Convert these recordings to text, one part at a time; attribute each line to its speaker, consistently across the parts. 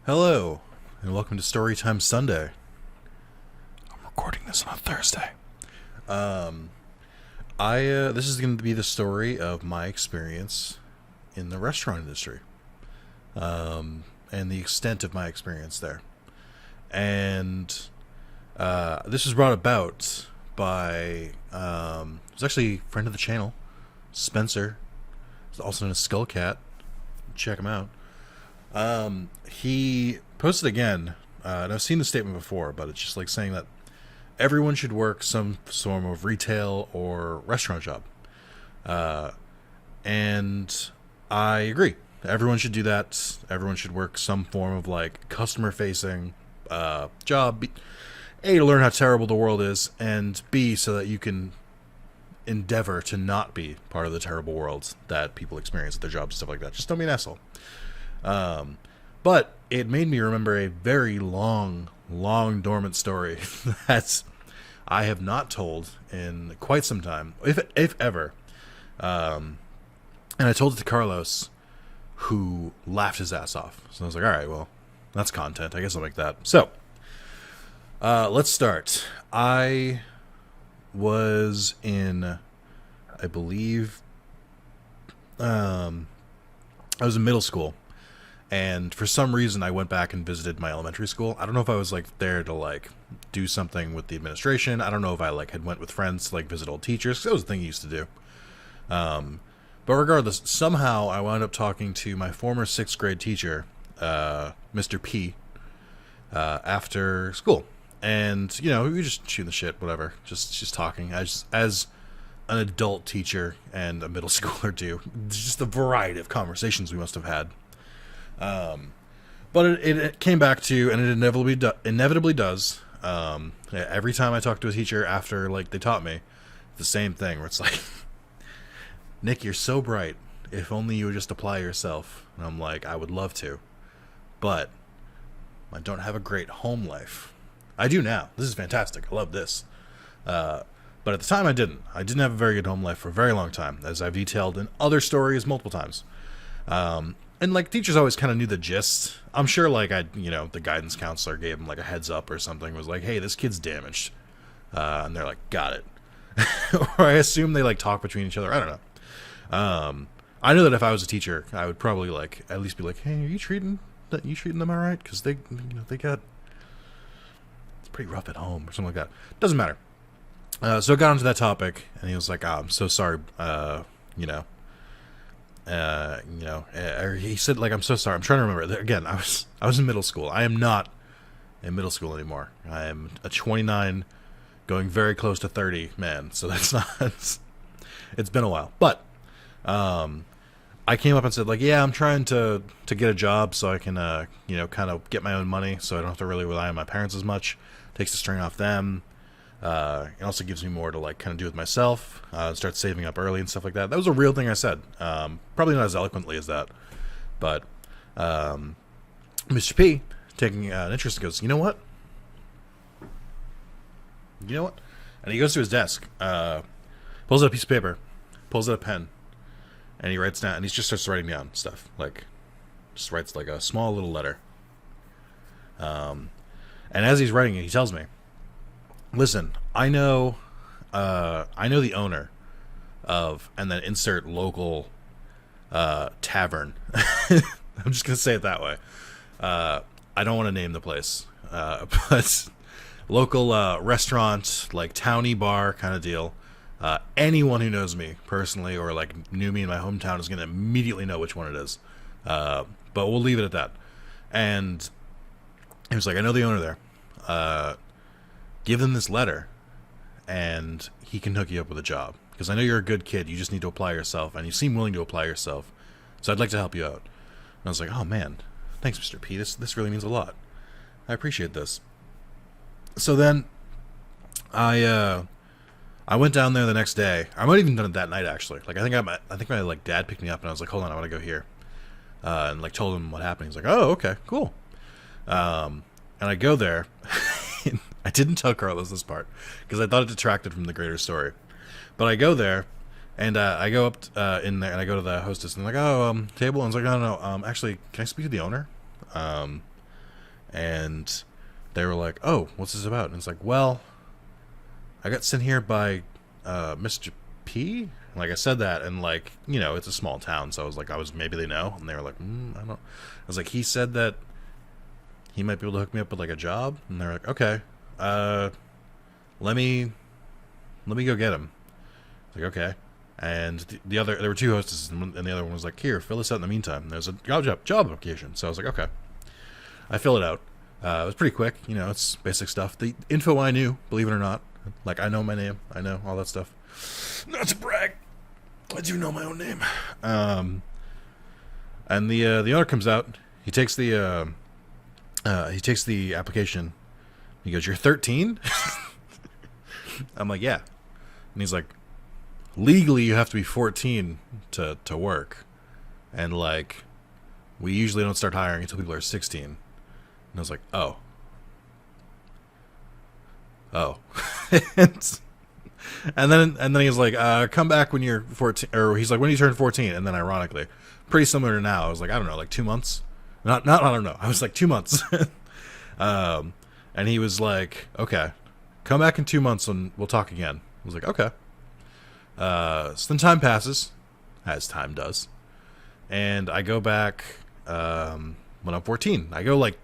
Speaker 1: Hello, and welcome to Storytime Sunday. I'm recording this on a Thursday. This is going to be the story of my experience in the restaurant industry, and the extent of my experience there. And this was brought about by it was actually a friend of the channel, Spencer, also known as Skullcat. Check him out. He posted again, and I've seen the statement before, but it's just like saying that everyone should work some form of retail or restaurant job. And I agree. Everyone should do that. Everyone should work some form of like customer facing job. A, to learn how terrible the world is, and B, so that you can endeavor to not be part of the terrible world that people experience at their jobs and stuff like that. Just don't be an asshole. But it made me remember a very long dormant story that I have not told in quite some time, if ever. And I told it to Carlos, who laughed his ass off. So I was like, all right, well, that's content. I guess I'll make that. So, let's start. I was in, I believe, I was in middle school. And for some reason, I went back and visited my elementary school. I don't know if I was like there to like do something with the administration. I don't know if I like had went with friends to like visit old teachers, 'cause that was the thing you used to do. But regardless, somehow I wound up talking to my former sixth grade teacher, Mr. P, after school, and we were just shooting the shit, whatever, just talking as an adult teacher and a middle schooler do. Just a variety of conversations we must have had. But it came back to, and it inevitably does. Every time I talk to a teacher after like they taught me, the same thing where it's like, Nick, you're so bright. If only you would just apply yourself. And I'm like, I would love to, but I don't have a great home life. I do now. This is fantastic. I love this. But at the time I didn't. I didn't have a very good home life for a very long time, as I've detailed in other stories multiple times. And like teachers always kind of knew the gist. I'm sure like the guidance counselor gave them like a heads up or something, was like, hey, this kid's damaged. And they're like, got it. Or I assume they like talk between each other. I don't know. I know that if I was a teacher, I would probably like at least be like, hey, are you treating them all right? Because they got, it's pretty rough at home or something like that. Doesn't matter. So I got onto that topic, and he was like, I'm so sorry, he said, like, I'm so sorry. I'm trying to remember. Again, I was in middle school. I am not in middle school anymore. I am a 29, going very close to 30 man. So that's not. It's been a while, but I came up and said, like, yeah, I'm trying to get a job so I can kind of get my own money, so I don't have to really rely on my parents as much. Takes the strain off them. It also gives me more to like kind of do with myself, start saving up early and stuff like that. That was a real thing I said. Probably not as eloquently as that, but Mr. P, taking an interest, goes, you know what? And he goes to his desk, pulls out a piece of paper, pulls out a pen, and he writes down, and he just starts writing down stuff, like just writes like a small little letter. And as he's writing it, he tells me, listen, I know the owner of, and then insert local tavern. I'm just gonna say it that way. I don't want to name the place, but local restaurant, like towny bar kind of deal. Anyone who knows me personally or like knew me in my hometown is gonna immediately know which one it is. But we'll leave it at that. And he was like, I know the owner there. Give them this letter, and he can hook you up with a job. Because I know you're a good kid. You just need to apply yourself, and you seem willing to apply yourself. So I'd like to help you out. And I was like, oh man, thanks, Mr. P. This really means a lot. I appreciate this. So then, I went down there the next day. I might have even done it that night actually. Like I think my like dad picked me up, and I was like, hold on, I want to go here. And like told him what happened. He's like, oh, okay, cool. And I go there. I didn't tell Carlos this part because I thought it detracted from the greater story. But I go there, and I go up in there, and I go to the hostess, and I'm like, table. And I was like, no, actually, can I speak to the owner? And they were like, "Oh, what's this about?" And it's like, "Well, I got sent here by Mr. P." Like I said that, and like, you know, it's a small town, so I was maybe they know, and they were like, I don't. I was like, he said that he might be able to hook me up with like a job, and they're like, okay, let me go get him. Like, okay. And there were two hostesses, and the other one was like, here, fill this out in the meantime. And there's a job application. So I was like, okay. I fill it out. It was pretty quick. You know, it's basic stuff. The info I knew, believe it or not. Like, I know my name. I know all that stuff. Not to brag. I do know my own name. And the owner comes out. He takes the application. He goes, "You're 13?" I'm like, "Yeah." And he's like, "Legally, you have to be 14 to work, and like, we usually don't start hiring until people are 16." And I was like, "Oh." and then he's like, "Come back when you're 14," or he's like, "When you turn 14." And then, ironically, pretty similar to now, I was like, I don't know, like 2 months. Not I don't know. I was like 2 months. And he was like, "Okay, come back in 2 months and we'll talk again." I was like, "Okay." So then time passes, as time does, and I go back when I'm 14. I go like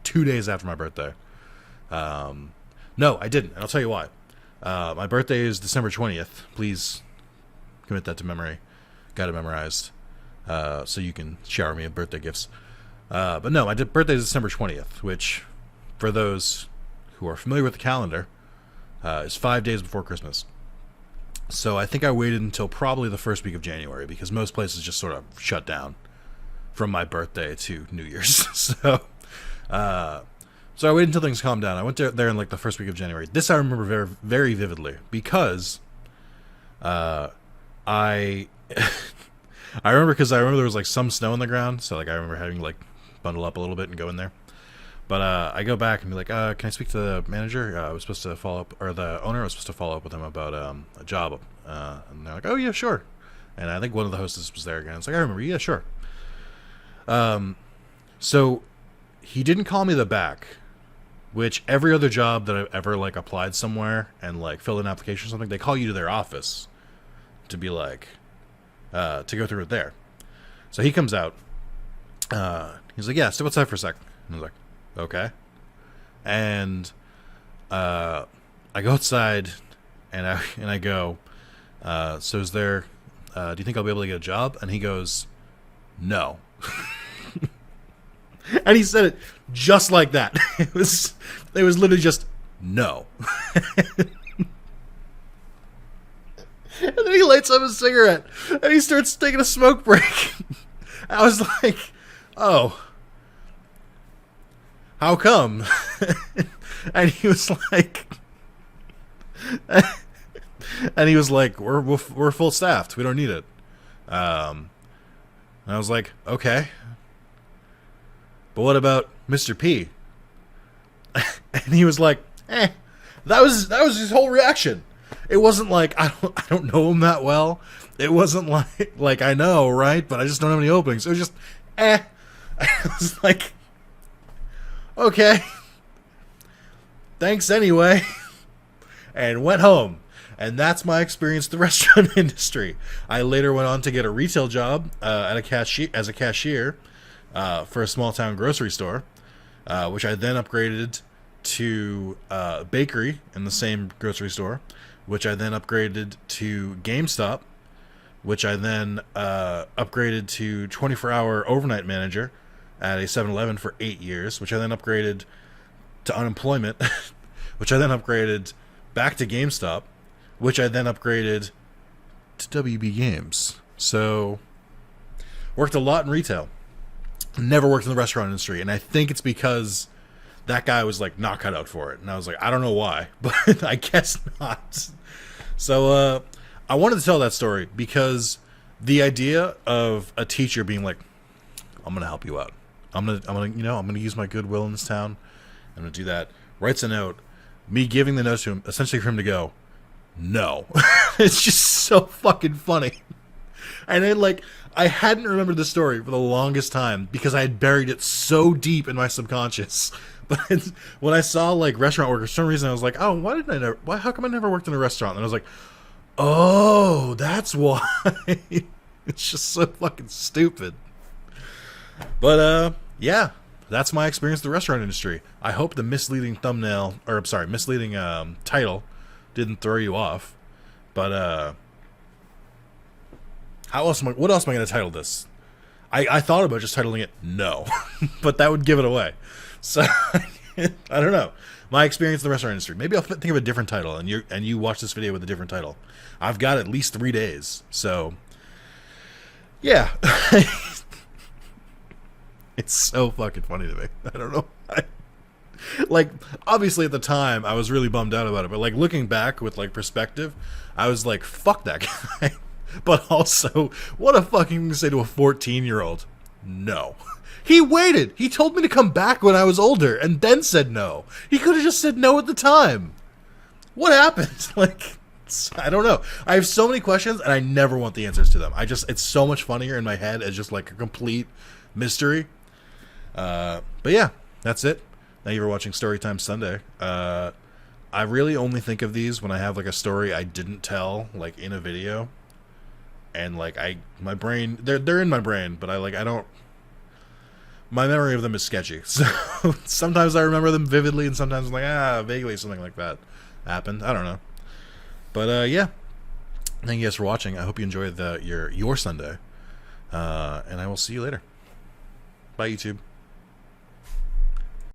Speaker 1: 2 days after my birthday. No, I didn't, and I'll tell you why. My birthday is December 20th. Please commit that to memory. Got it memorized, so you can shower me with birthday gifts. But no, my birthday is December 20th, which, for those who are familiar with the calendar, is 5 days before Christmas. So I think I waited until probably the first week of January, because most places just sort of shut down from my birthday to New Year's. So I waited until things calmed down. I went there in like the first week of January. This I remember very, very vividly, because I remember there was like some snow on the ground, so like I remember having to like bundle up a little bit and go in there. But I go back and be like, "Can I speak to the manager? I was supposed to follow up, or the owner. I was supposed to follow up with him about a job." And they're like, "Oh yeah, sure." And I think one of the hostesses was there again. It's like, "I remember, yeah, sure." So he didn't call me back, which every other job that I've ever like applied somewhere and like filled in an application or something, they call you to their office to be like, to go through it there. So he comes out. He's like, "Yeah, step outside for a sec." And I was like, "Okay." And I go outside, and I go, "So is there? Do you think I'll be able to get a job?" And he goes, "No." And he said it just like that. It was literally just no. And then he lights up a cigarette and he starts taking a smoke break. I was like, "Oh, how come?" And he was like, "We're full staffed. We don't need it." And I was like, "Okay, but what about Mr. P?" And he was like, That was his whole reaction. It wasn't like, I don't know him that well. It wasn't like I know, right? But I just don't have any openings. It was just, I was like, "Okay, thanks anyway," and went home. And that's my experience with the restaurant industry. I later went on to get a retail job as a cashier for a small town grocery store, which I then upgraded to a bakery in the same grocery store, which I then upgraded to GameStop, which I then upgraded to 24-hour overnight manager at a 7-Eleven for 8 years, which I then upgraded to unemployment, which I then upgraded back to GameStop, which I then upgraded to WB Games. So, worked a lot in retail. Never worked in the restaurant industry, and I think it's because that guy was like not cut out for it. And I was like, I don't know why, but I guess not. So I wanted to tell that story because the idea of a teacher being like, "I'm gonna help you out. I'm gonna use my goodwill in this town. I'm gonna do that." Writes a note. Me giving the note to him, essentially for him to go, "No." It's just so fucking funny. And then, like, I hadn't remembered the story for the longest time because I had buried it so deep in my subconscious. But when I saw, like, restaurant work, for some reason I was like, oh, why didn't I never, how come I never worked in a restaurant? And I was like, oh, that's why. It's just so fucking stupid. But, yeah, that's my experience with the restaurant industry. I hope the misleading thumbnail, or I'm sorry, misleading title didn't throw you off. But, what else am I going to title this? I thought about just titling it No, but that would give it away. So, I don't know. My experience in the restaurant industry. Maybe I'll think of a different title, and you watch this video with a different title. I've got at least 3 days, so yeah. It's so fucking funny to me. I don't know. Like, obviously at the time I was really bummed out about it, but like looking back with like perspective, I was like, fuck that guy. But also, what a fucking thing to say to a 14-year-old. No. He waited. He told me to come back when I was older and then said no. He could have just said no at the time. What happened? Like, I don't know. I have so many questions and I never want the answers to them. It's so much funnier in my head as just like a complete mystery. But yeah, that's it. Thank you for watching Storytime Sunday. I really only think of these when I have like a story I didn't tell like in a video. And like my brain, they're in my brain, but I don't. My memory of them is sketchy. So sometimes I remember them vividly, and sometimes I'm like, vaguely something like that happened. I don't know. But yeah, thank you guys for watching. I hope you enjoyed your Sunday, and I will see you later. Bye, YouTube.